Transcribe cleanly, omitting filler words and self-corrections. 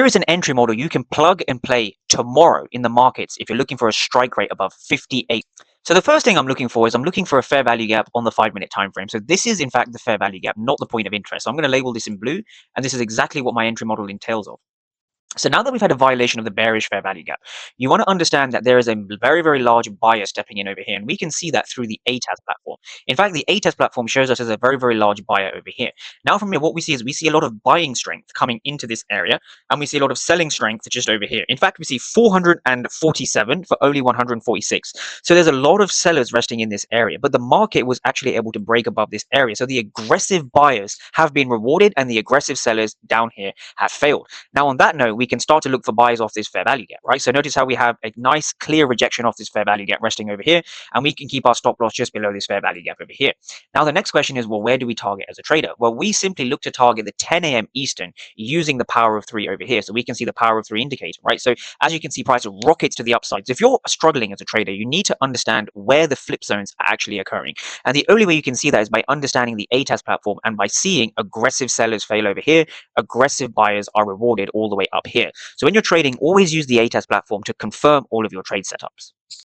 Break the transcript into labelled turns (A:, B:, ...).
A: is an entry model you can plug and play tomorrow in the markets if you're looking for a strike rate above 58. So the first thing I'm looking for is I'm looking for a fair value gap on the 5-minute time frame. So this is in fact the fair value gap, not the point of interest. So I'm going to label this in blue, and this is exactly what my entry model entails of. So now that we've had a violation of the bearish fair value gap, you want to understand that there is a very, very large buyer stepping in over here. And we can see that through the ATAS platform. In fact, the ATAS platform shows us as a very, very large buyer over here. Now from here, what we see is we see a lot of buying strength coming into this area, and we see a lot of selling strength just over here. In fact, we see 447 for only 146. So there's a lot of sellers resting in this area, but the market was actually able to break above this area. So the aggressive buyers have been rewarded and the aggressive sellers down here have failed. Now, on that note, we can start to look for buys off this fair value gap, right? So notice how we have a nice clear rejection off this fair value gap resting over here, and we can keep our stop loss just below this fair value gap over here. Now, the next question is, well, where do we target as a trader? Well, we simply look to target the 10 a.m. Eastern using the power of 3 over here. So we can see the power of 3 indicator, right? So as you can see, price rockets to the upside. So if you're struggling as a trader, you need to understand where the flip zones are actually occurring. And the only way you can see that is by understanding the ATAS platform and by seeing aggressive sellers fail over here, aggressive buyers are rewarded all the way up here. So when you're trading, always use the ATAS platform to confirm all of your trade setups.